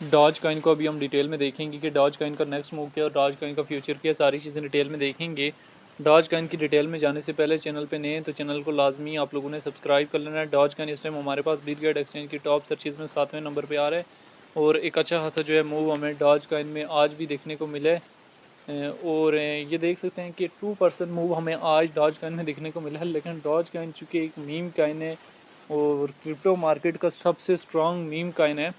Doge coin को अभी हम डिटेल में देखेंगे कि डॉज कॉइन का नेक्स्ट मूव क्या है और डॉज कॉइन का फ्यूचर क्या है, सारी चीज़ें डिटेल में देखेंगे। डॉज कॉइन की डिटेल में जाने से पहले चैनल पे नए हैं तो चैनल को लाजमी आप लोगों ने सब्सक्राइब कर लेना है। डॉज कॉइन इस टाइम हमारे पास बिटगेट एक्सचेंज की टॉप सर्चिज़ में 7वें नंबर पे आ रहा है और एक अच्छा खासा जो है मूव हमें डॉज कॉइन में आज भी देखने को मिला है। और ये देख सकते हैं कि 2% मूव हमें आज डॉज कॉइन में देखने को मिला है, लेकिन डॉज कॉइन चूँकि एक मीम कॉइन है और क्रिप्टो मार्केट का सबसे स्ट्रॉन्ग मीम कॉइन है,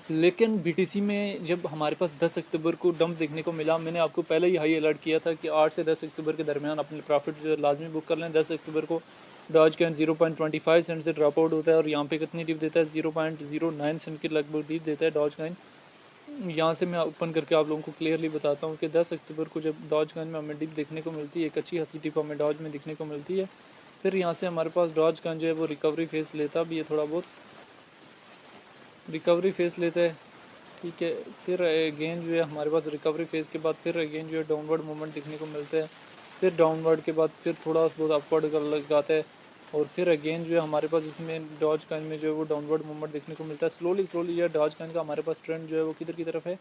लेकिन बीटीसी में जब हमारे पास 10 अक्टूबर को डंप देखने को मिला, मैंने आपको पहले ही हाई अलर्ट किया था कि 8 से 10 अक्टूबर के दरमियान अपने प्रॉफिट जो है लाजमी बुक कर लें। 10 अक्टूबर को डॉज कॉइन 0.25 सेंट से ड्रॉप आउट होता है और यहाँ पे कितनी डिप देता है, 0.09 सेंट की लगभग डिप देता है डॉज कॉइन। यहाँ से मैं ओपन करके आप लोगों को क्लियरली बताता हूँ कि 10 अक्टूबर को जब डॉज कॉइन में हमें डिप देखने को मिलती है, एक अच्छी खासी डिप हमें डॉज में देखने को मिलती है। फिर यहाँ से हमारे पास डॉज कॉइन जो है वो रिकवरी फेस लेता भी है, थोड़ा बहुत रिकवरी फेस लेता है, ठीक है। फिर अगेन जो है हमारे पास रिकवरी फेज़ के बाद फिर अगेन जो है डाउनवर्ड मूवमेंट देखने को मिलता है। फिर डाउनवर्ड के बाद फिर थोड़ा बहुत अपवर्ड कर लगाता है और फिर अगेन जो है हमारे पास इसमें डॉज कॉइन में जो है वो डाउनवर्ड मूवमेंट देखने को मिलता है। स्लोली स्लोली जो है डॉज कॉइन का हमारे पास ट्रेंड जो है वो किधर की तरफ है,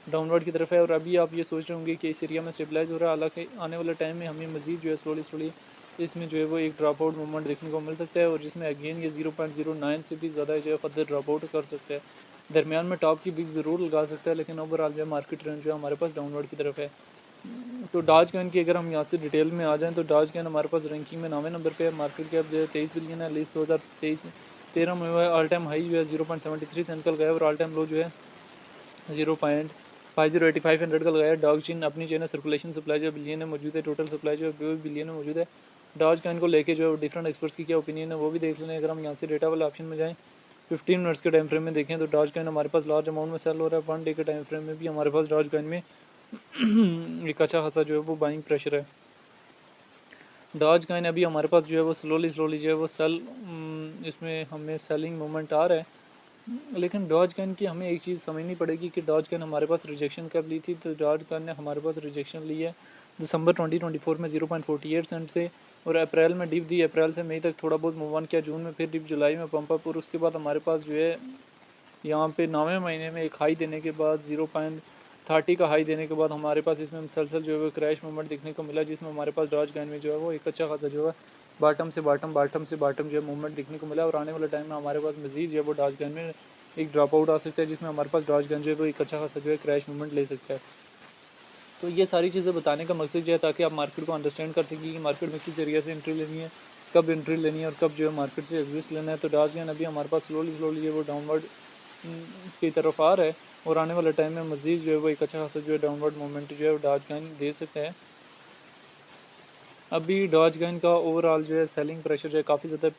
डाउनवर्ड की तरफ है। और अभी आप ये सोच रहे होंगे कि इस एरिया में स्टेबलाइज हो रहा है, हालांकि आने वाले टाइम में हमें मजीद जो है स्लोली स्लोली इसमें जो है वो एक ड्रॉप आउट मूवमेंट देखने को मिल सकता है और जिसमें अगेन ये 0.09 से भी ज़्यादा जो है फर्दर ड्रॉप आउट कर सकता है। दरमियान में टॉप की विक ज़रूर लगा सकता है, लेकिन ओवरऑल जो है मार्केट ट्रेंड जो है हमारे पास डाउनवर्ड की तरफ है। तो डॉज कॉइन की अगर हम यहाँ से डिटेल में आ जाएँ तो डॉज कॉइन हमारे पास रैंकिंग में 9वें नंबर पे है। मार्केट कैप जो है 23 बिलियन है। लिस्ट 2023-13 में हुआ है। ऑल टाइम हाई जो है 0.73 सेंट का लगाया और ऑल टाइम लो जो है 0.5085 का लगाया। डॉज चेन अपनी चेन है, सर्कुलेशन सप्लाई जो है बिलियन में मौजूद है, टोटल सप्लाई जो है बिलियन में मौजूद है। डॉज कॉइन को लेके जो है डिफरेंट एक्सपर्ट्स की क्या ओपिनियन है वो भी देख लें। अगर हम यहाँ से डेटा वाले ऑप्शन में जाएँ, 15 मिनट्स के टाइम फ्रेम में देखें तो डॉज कॉइन हमारे पास लार्ज अमाउंट में सेल हो रहा है। 1 डे के टाइम फ्रेम में भी हमारे पास डॉज कॉइन में एक अच्छा खासा जो है वो बाइंग प्रेशर है। डॉज कॉइन अभी हमारे पास जो है वो स्लोली स्लोली जो है वो इसमें हमें सेलिंग मोमेंट आ रहा है, लेकिन डॉज कॉइन की हमें एक चीज़ समझनी पड़ेगी कि डॉज कॉइन हमारे पास रिजेक्शन कब ली थी। तो डॉज कॉइन ने हमारे पास रिजेक्शन ली है दिसंबर 2024 में 0.48 सेंट से और अप्रैल में डिप दी। अप्रैल से मई तक थोड़ा बहुत मूव ऑन किया, जून में फिर डिप, जुलाई में पंप अप और उसके बाद हमारे पास जो है यहाँ पे 9वें महीने में एक हाई देने के बाद 0.30 का हाई देने के बाद हमारे पास इसमें मुसलसल जो है वो क्रैश मूवमेंट देखने को मिला, जिसमें हमारे पास डॉज कॉइन में जो है वो एक अच्छा खासा जो है बॉटम से बॉटम जो है मूवमेंट देखने को मिला। और आने वाले टाइम में हमारे पास मजीद जो है वो डॉज कॉइन में एक ड्रॉप आउट आ सकता है, जिसमें हमारे पास डॉज कॉइन जो है वो एक अच्छा खासा जो है क्रैश मूवमेंट ले सकता है। तो ये सारी चीज़ें बताने का मकसद जो है ताकि आप मार्केट को अंडरस्टैंड कर सकें कि मार्केट में किस एरिया से एंट्री लेनी है, कब एंट्री लेनी है और कब जो है मार्केट से एग्जिस्ट लेना है। तो डॉज कॉइन अभी हमारे पास स्लोली स्लोली जो है वो डाउनवर्ड की तरफ आ रहा है और आने वाले टाइम में मजीद जो है वो एक अच्छा खासा जो है डाउनवर्ड मोमेंट जो है वो डॉज कॉइन दे सकते हैं। अभी डॉज कॉइन का ओवरऑल जो है सेलिंग प्रेशर जो है काफ़ी ज़्यादा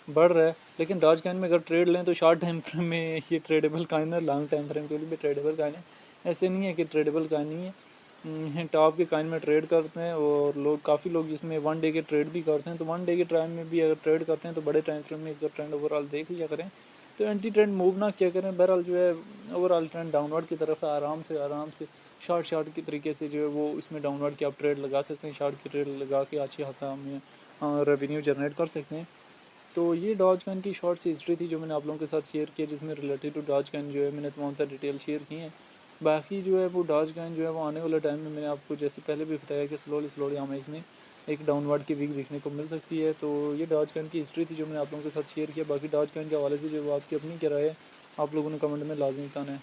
बढ़ रहा है, लेकिन डॉज कॉइन में अगर ट्रेड लें तो शॉर्ट टाइम फ्रेम में ये ट्रेडेबल कॉइन है, लॉन्ग टाइम फ्रेम के लिए भी ट्रेडेबल कॉइन है। ऐसे नहीं है कि ट्रेडेबल कॉइन नहीं है। टॉप के कॉइन में ट्रेड करते हैं और लोग, काफ़ी लोग इसमें 1 डे के ट्रेड भी करते हैं। तो 1 डे के टाइम में भी अगर ट्रेड करते हैं तो बड़े टाइम फ्रेम में इसका ट्रेंड ओवरऑल देख लिया करें, तो एंटी ट्रेंड मूव ना किया करें। बहरहाल जो है ओवरऑल ट्रेंड डाउनवर्ड की तरफ है। आराम से शॉर्ट के तरीके से जो है वो इसमें डाउनवर्ड की आप ट्रेड लगा सकते हैं। शॉर्ट की ट्रेड लगा के अच्छी खासा हमें रेवेन्यू जनरेट कर सकते हैं। तो ये डॉज कॉइन की शॉर्ट सी हिस्ट्री थी जो मैंने आप लोगों के साथ शेयर किया, जिसमें रिलेटेड टू डॉज कॉइन जो है मैंने तमाम तरह डिटेल शेयर की हैं। बाकी जो है वो डॉज कॉइन जो है वो आने वाले टाइम में मैंने आपको जैसे पहले भी बताया कि स्लोली स्लोली हमें इसमें एक डाउनवर्ड की वीक देखने को मिल सकती है। तो ये डॉज कॉइन की हिस्ट्री थी जो मैंने आप लोगों के साथ शेयर किया। बाकी डॉज कॉइन के हवाले से जो वो आपकी अपनी क्या राय है, आप लोगों ने कमेंट में लाजमी बताना है।